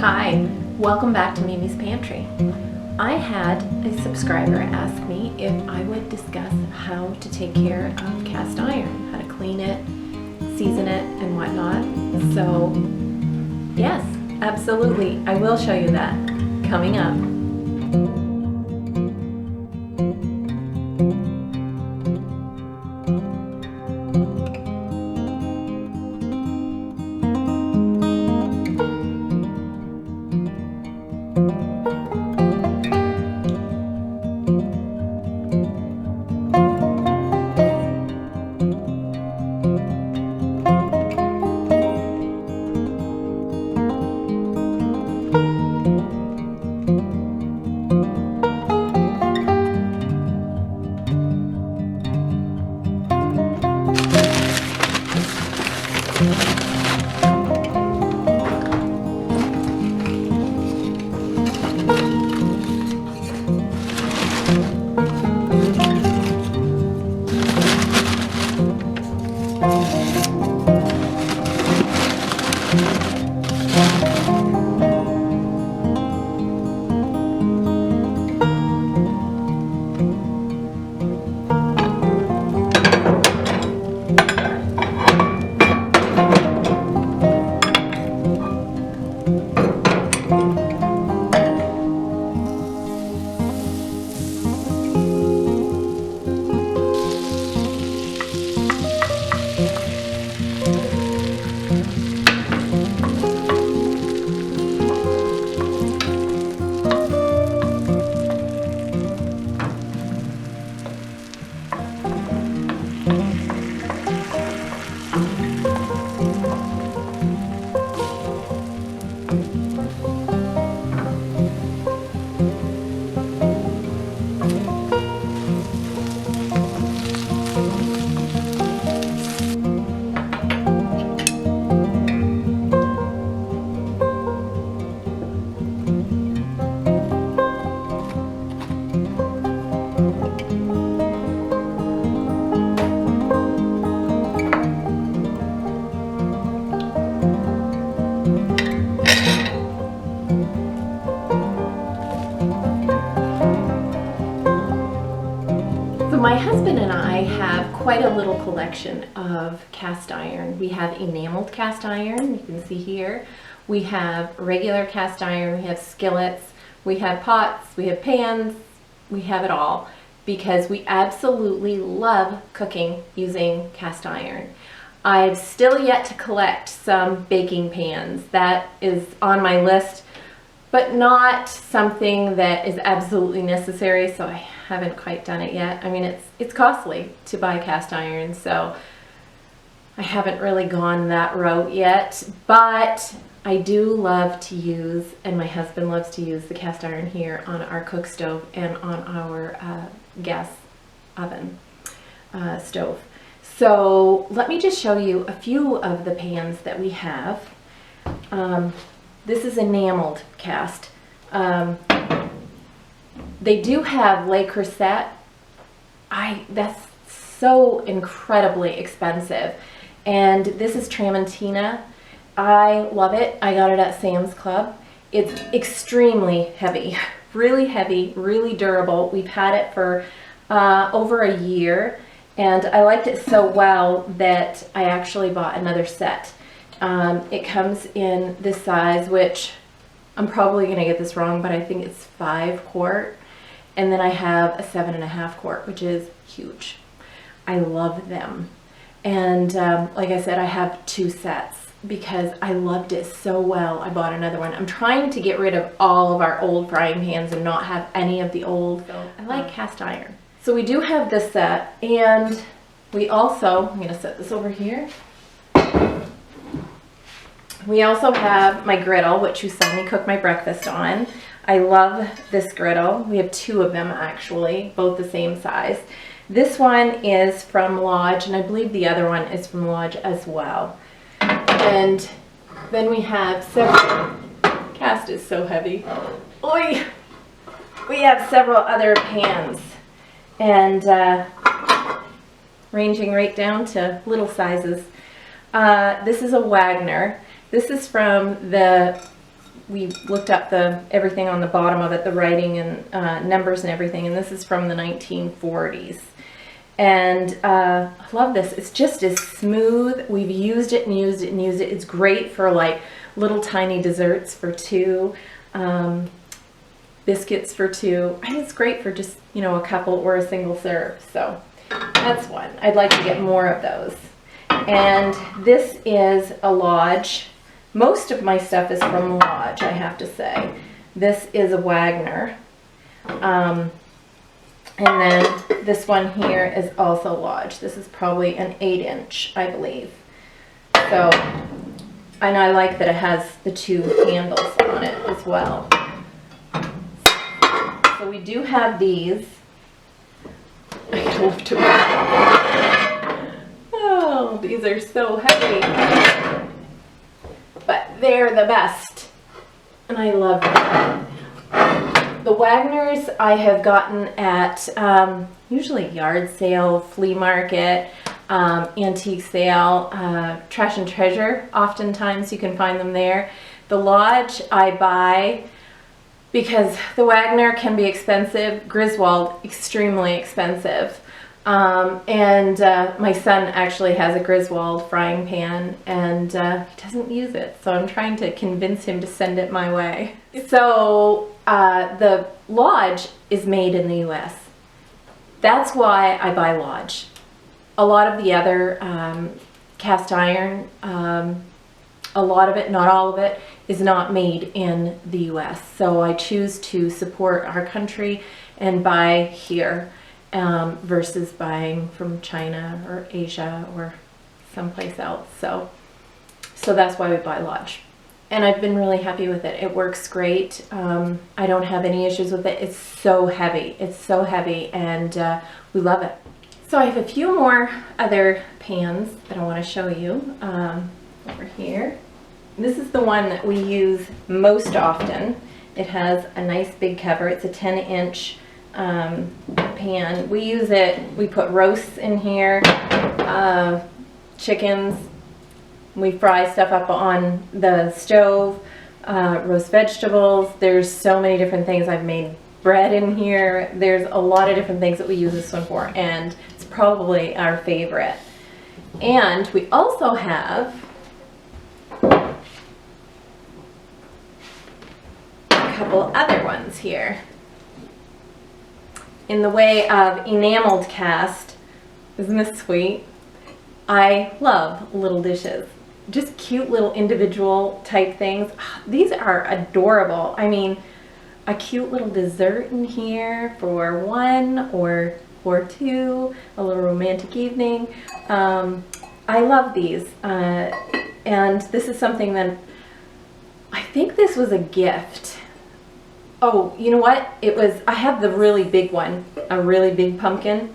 Hi, welcome back to Mimi's Pantry. I had a subscriber ask me if I would discuss how to take care of cast iron, how to clean it, season it, and whatnot. So, yes, absolutely, I will show you that coming up. My husband and I have quite a little collection of cast iron. We have enameled cast iron, you can see here. We have regular cast iron, we have skillets, we have pots, we have pans, we have it all because we absolutely love cooking using cast iron. I've still yet to collect some baking pans. That is on my list, but not something that is absolutely necessary, so I haven't quite done it yet. I mean, it's costly to buy cast iron, so I haven't really gone that route yet, but I do love to use, and my husband loves to use, the cast iron here on our cook stove and on our gas oven stove. So let me just show you a few of the pans that we have. This is enameled cast. They do have Le Creuset. That's so incredibly expensive. And this is Tramontina. I love it. I got it at Sam's Club. It's extremely heavy, really durable. We've had it for over a year, and I liked it so well that I actually bought another set. It comes in this size, which I'm probably going to get this wrong, but I think it's 5 quart. And then I have a 7.5 quart, which is huge. I love them. And like I said, I have 2 sets because I loved it so well. I bought another one. I'm trying to get rid of all of our old frying pans and not have any of the old. So I like cast iron. So we do have this set, and we also, I'm going to set this over here. We also have my griddle, which you saw me cook my breakfast on. I love this griddle. We have 2 of them actually, both the same size. This one is from Lodge, and I believe the other one is from Lodge as well. And then we have several, cast is so heavy. Oy! We have several other pans, and ranging right down to little sizes. This is a Wagner. This is from the we looked up everything on the bottom of it, the writing and numbers and everything, and this is from the 1940s. And I love this. It's just as smooth. We've used it and used it and used it. It's great for like little tiny desserts for two, biscuits for two. And it's great for just, you know, a couple or a single serve. So that's one. I'd like to get more of those. And this is a Lodge. Most of my stuff is from Lodge, I have to say. This is a Wagner. And then this one here is also Lodge. This is probably an 8-inch, I believe. So, and I like that it has the two handles on it as well. So we do have these. I gotta lift them up. Oh, these are so heavy. But they're the best. And I love them. The Wagners I have gotten at usually yard sale, flea market, antique sale, trash and treasure. Oftentimes you can find them there. The Lodge I buy because the Wagner can be expensive, Griswold extremely expensive. My son actually has a Griswold frying pan and he doesn't use it, so I'm trying to convince him to send it my way. So the Lodge is made in the US. That's why I buy Lodge. A lot of the other cast iron, a lot of it, not all of it, is not made in the US. So I choose to support our country and buy here. Versus buying from China or Asia or someplace else. So that's why we buy Lodge. And I've been really happy with it. It works great. I don't have any issues with it. It's so heavy. It's so heavy, and we love it. So I have a few more other pans that I want to show you over here. This is the one that we use most often. It has a nice big cover. It's a 10-inch pan. We use it, we put roasts in here, chickens, we fry stuff up on the stove, roast vegetables. There's so many different things. I've made bread in here. There's a lot of different things that we use this one for, and it's probably our favorite. And we also have a couple other ones here in the way of enameled cast. Isn't this sweet? I love little dishes. Just cute little individual type things. These are adorable. I mean, a cute little dessert in here for one or for two, a little romantic evening. I love these. And this is something that I think this was a gift. Oh, you know what? It was, I have the really big one, a really big pumpkin,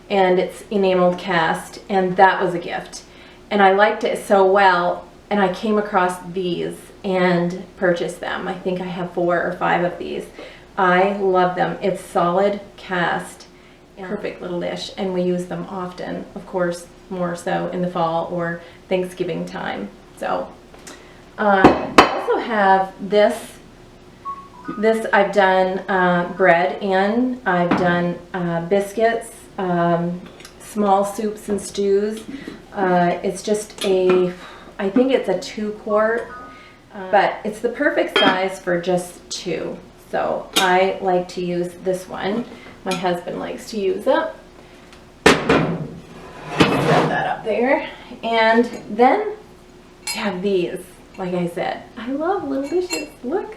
and it's enameled cast, and that was a gift. And I liked it so well, and I came across these and purchased them. I think I have 4 or 5 of these. I love them. It's solid cast, perfect little dish, and we use them often, of course, more so in the fall or Thanksgiving time. So, I also have this. This I've done bread in, I've done biscuits, small soups and stews. It's just I think it's a 2-quart, but it's the perfect size for just 2. So I like to use this one. My husband likes to use it. Set that up there. And then we have these, like I said. I love little dishes. Look.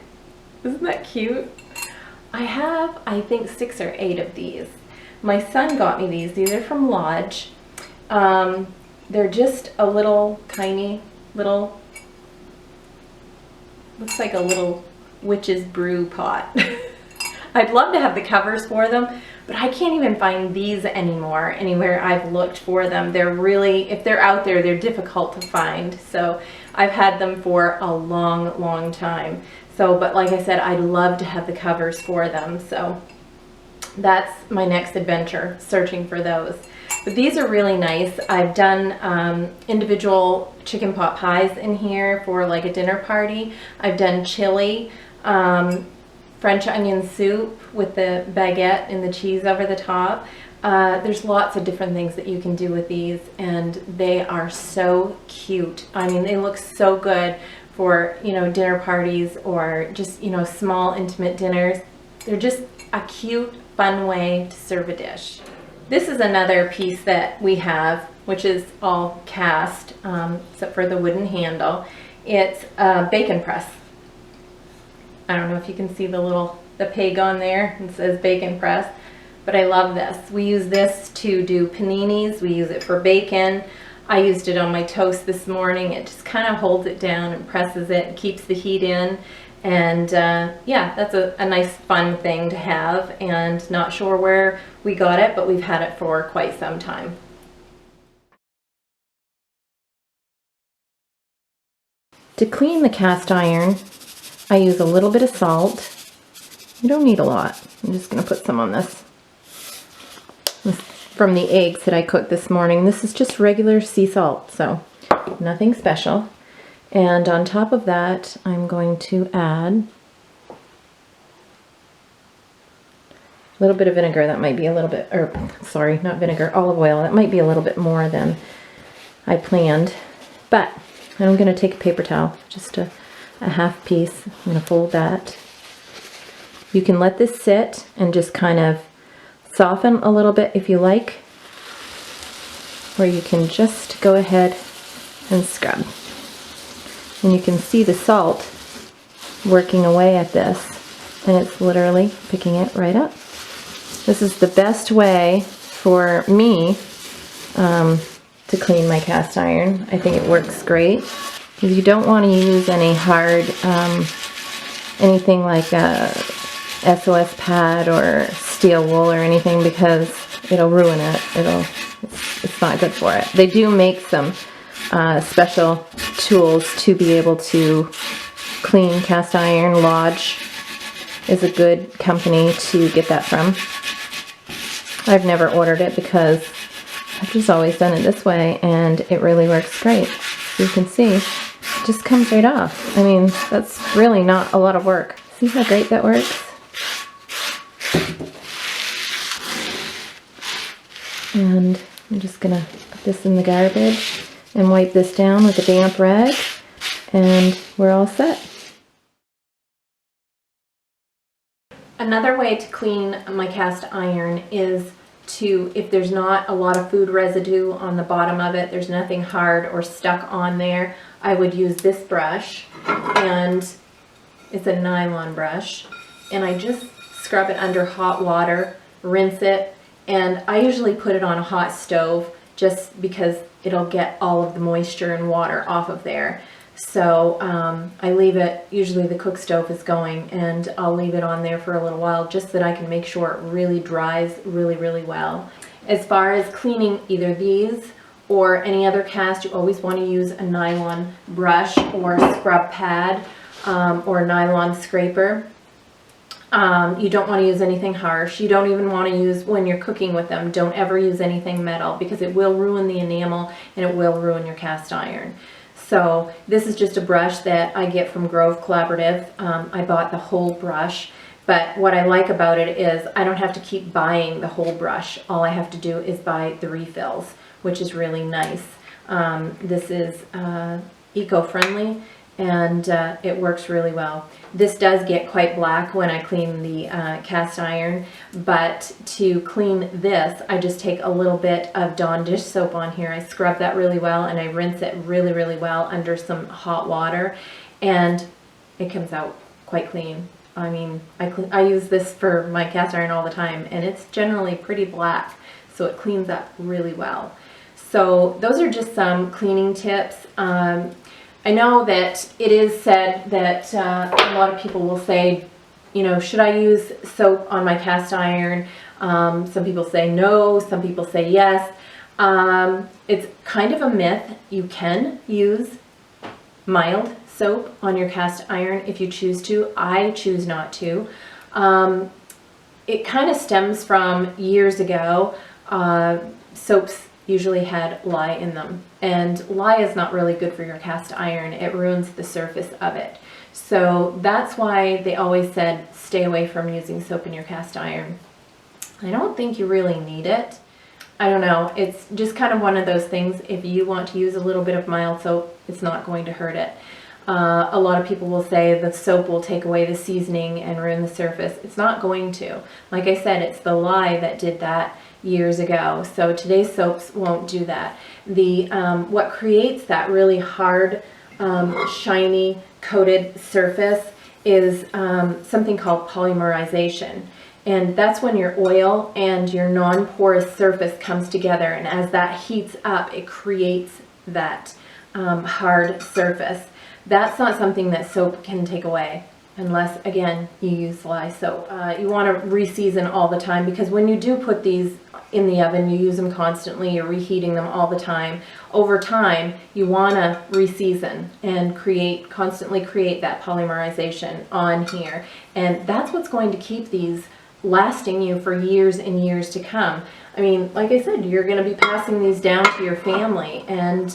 Isn't that cute? I have, I think, 6 or 8 of these. My son got me these. These are from Lodge. They're just a little tiny little, looks like a little witch's brew pot. I'd love to have the covers for them, but I can't even find these anymore anywhere I've looked for them. They're really, if they're out there, they're difficult to find. So I've had them for a long, long time. So, but like I said, I'd love to have the covers for them. So that's my next adventure, searching for those. But these are really nice. I've done individual chicken pot pies in here for like a dinner party. I've done chili, French onion soup with the baguette and the cheese over the top. There's lots of different things that you can do with these, and they are so cute. I mean, they look so good for, you know, dinner parties or just, you know, small intimate dinners. They're just a cute, fun way to serve a dish. This is another piece that we have, which is all cast, except for the wooden handle. It's a bacon press. I don't know if you can see the pig on there. It says bacon press, but I love this. We use this to do paninis. We use it for bacon. I used it on my toast this morning. It just kind of holds it down and presses it and keeps the heat in. And yeah, that's a nice fun thing to have, and not sure where we got it, but we've had it for quite some time. To clean the cast iron, I use a little bit of salt. You don't need a lot. I'm just going to put some on this. This is from the eggs that I cooked this morning. This is just regular sea salt, so nothing special. And on top of that, I'm going to add a little bit of vinegar. That might be a little bit, or sorry, not vinegar, olive oil. That might be a little bit more than I planned. But I'm going to take a paper towel, just a half piece. I'm going to fold that. You can let this sit and just kind of soften a little bit if you like, or you can just go ahead and scrub. And you can see the salt working away at this, and it's literally picking it right up. This is the best way for me to clean my cast iron. I think it works great. You don't want to use any hard, anything like a SOS pad or steel wool or anything, because it'll ruin it. It's not good for it. They do make some special tools to be able to clean cast iron. Lodge is a good company to get that from. I've never ordered it because I've just always done it this way, and it really works great. You can see it just comes right off. I mean, that's really not a lot of work. See how great that works? And I'm just gonna put this in the garbage and wipe this down with a damp rag, and we're all set. Another way to clean my cast iron is to, if there's not a lot of food residue on the bottom of it, there's nothing hard or stuck on there, I would use this brush, and it's a nylon brush, and I just scrub it under hot water, rinse it, and I usually put it on a hot stove just because it'll get all of the moisture and water off of there. So I leave it, usually the cook stove is going, and I'll leave it on there for a little while just so that I can make sure it really dries really, really well. As far as cleaning either these or any other cast, you always want to use a nylon brush or scrub pad or a nylon scraper. You don't want to use anything harsh. You don't even want to use, when you're cooking with them, don't ever use anything metal, because it will ruin the enamel and it will ruin your cast iron. So this is just a brush that I get from Grove Collaborative. I bought the whole brush, but what I like about it is I don't have to keep buying the whole brush. All I have to do is buy the refills, which is really nice. This is eco-friendly, and it works really well. This does get quite black when I clean the cast iron, but to clean this, I just take a little bit of Dawn dish soap on here. I scrub that really well, and I rinse it really, really well under some hot water, and it comes out quite clean. I mean, I use this for my cast iron all the time, and it's generally pretty black, so it cleans up really well. So those are just some cleaning tips. I know that it is said that a lot of people will say, you know, should I use soap on my cast iron? Some people say no, some people say yes. It's kind of a myth. You can use mild soap on your cast iron if you choose to. I choose not to. It kind of stems from years ago. soaps usually had lye in them, and lye is not really good for your cast iron. It ruins the surface of it. So that's why they always said stay away from using soap in your cast iron. I don't think you really need it. I don't know, it's just kind of one of those things. If you want to use a little bit of mild soap, it's not going to hurt it. A lot of people will say the soap will take away the seasoning and ruin the surface. It's not going to. Like I said, it's the lye that did that years ago. So today's soaps won't do that. What creates that really hard, shiny, coated surface is something called polymerization. And that's when your oil and your non-porous surface comes together, and as that heats up, it creates that hard surface. That's not something that soap can take away, unless, again, you use lye soap. You want to reseason all the time, because when you do put these in the oven, you use them constantly, you're reheating them all the time. Over time, you want to reseason and constantly create that polymerization on here. And that's what's going to keep these lasting you for years and years to come. I mean, like I said, you're going to be passing these down to your family, and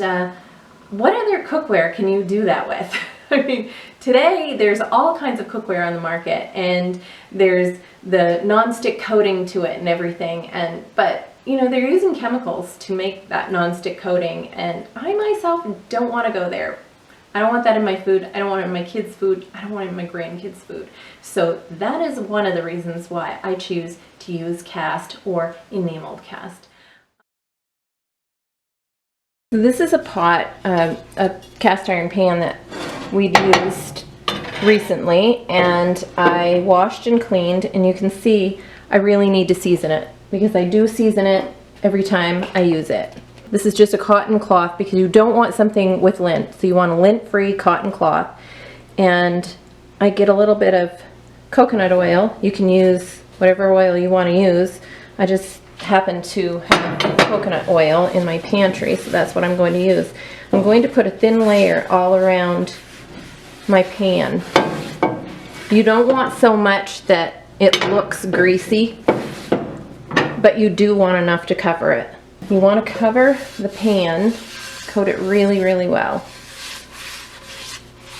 what other cookware can you do that with? I mean, today there's all kinds of cookware on the market, and there's the non-stick coating to it and everything, but you know, they're using chemicals to make that non-stick coating, and I myself don't want to go there. I don't want that in my food. I don't want it in my kids' food. I don't want it in my grandkids' food. So that is one of the reasons why I choose to use cast or enameled cast. This is a pot, a cast iron pan that we used recently, and I washed and cleaned, and you can see I really need to season it, because I do season it every time I use it. This is just a cotton cloth, because you don't want something with lint, so you want a lint-free cotton cloth. And I get a little bit of coconut oil. You can use whatever oil you want to use. I just happen to have coconut oil in my pantry, so that's what I'm going to use. I'm going to put a thin layer all around my pan. You don't want so much that it looks greasy, but you do want enough to cover it. You want to cover the pan, coat it really, really well.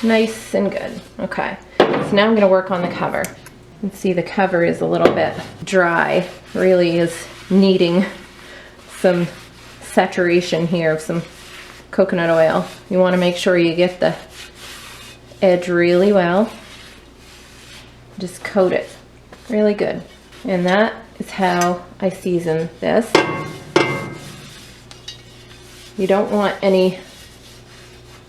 Nice and good. Okay, so now I'm going to work on the cover. You can see the cover is a little bit dry, really is needing some saturation here of some coconut oil. You want to make sure you get the edge really well. Just coat it really good. And that is how I season this. You don't want any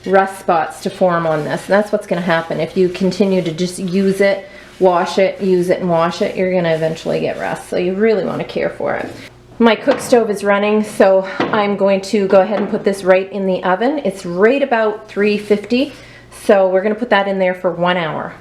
rust spots to form on this. And that's what's going to happen. If you continue to just use it, wash it, use it, and wash it, you're going to eventually get rust. So you really want to care for it. My cook stove is running, so I'm going to go ahead and put this right in the oven. It's right about 350, so we're going to put that in there for 1 hour.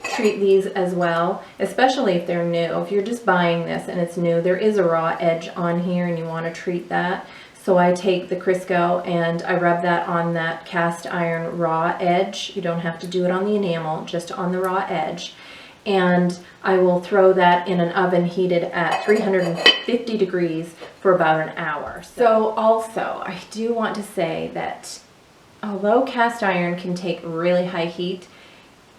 Treat these as well, especially if they're new. If you're just buying this and it's new, there is a raw edge on here, and you want to treat that. So I take the Crisco and I rub that on that cast iron raw edge. You don't have to do it on the enamel, just on the raw edge. And I will throw that in an oven heated at 350 degrees for about an hour. So also, I do want to say that although cast iron can take really high heat,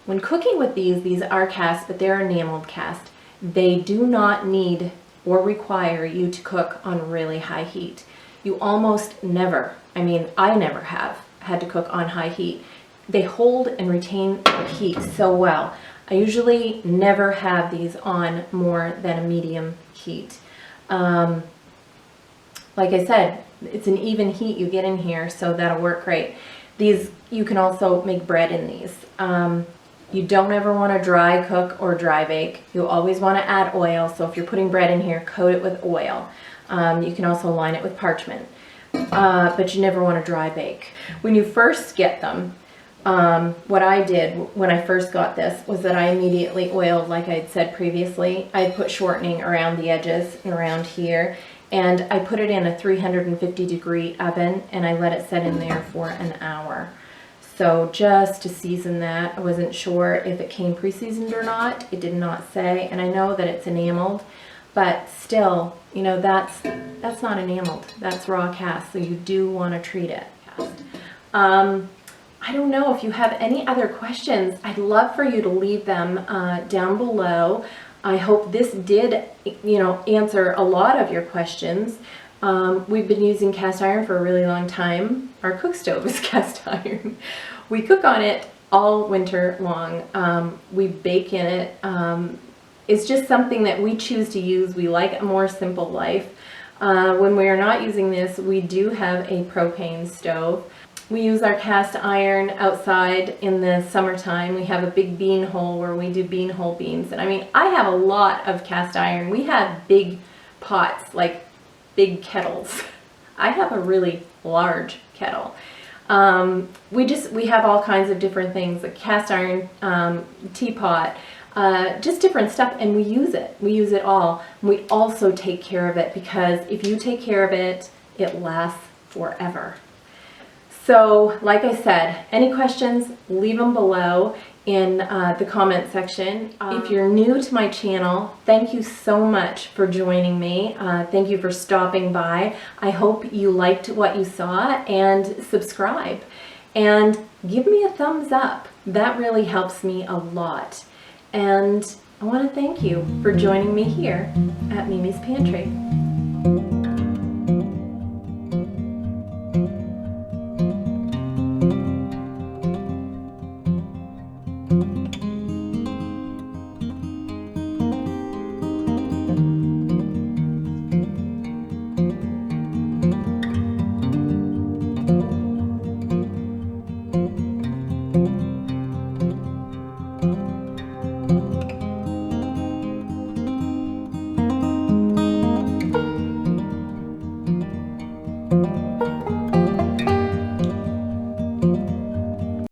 when cooking with these are cast, but they're enameled cast. They do not need or require you to cook on really high heat. You almost never, I mean, I never have had to cook on high heat. They hold and retain heat so well. I usually never have these on more than a medium heat. Like I said, it's an even heat you get in here, so that'll work great. These, you can also make bread in these. You don't ever want to dry cook or dry bake. You always want to add oil, so if you're putting bread in here, coat it with oil. You can also line it with parchment, but you never want to dry bake. When you first get them, what I did when I first got this was that I immediately oiled, like I had said previously. I put shortening around the edges and around here, and I put it in a 350 degree oven, and I let it set in there for an hour. So just to season that, I wasn't sure if it came pre-seasoned or not. It did not say, and I know that it's enameled. but still, you know, that's not enameled. That's raw cast, so you do want to treat it. I don't know if you have any other questions. I'd love for you to leave them down below. I hope this did, you know, answer a lot of your questions. We've been using cast iron for a really long time. Our cook stove is cast iron. We cook on it all winter long. We bake in it. It's just something that we choose to use. We like a more simple life. When we are not using this, we do have a propane stove. We use our cast iron outside in the summertime. We have a big bean hole where we do bean hole beans. And I mean, I have a lot of cast iron. We have big pots, like big kettles. I have a really large kettle. We have all kinds of different things, like cast iron teapot, just different stuff, and we use it. We use it all. We also take care of it, because if you take care of it, it lasts forever. So, like I said, any questions, leave them below in the comment section. If you're new to my channel, thank you so much for joining me. Thank you for stopping by. I hope you liked what you saw, and subscribe. And give me a thumbs up. That really helps me a lot. And I want to thank you for joining me here at Mimi's Pantry.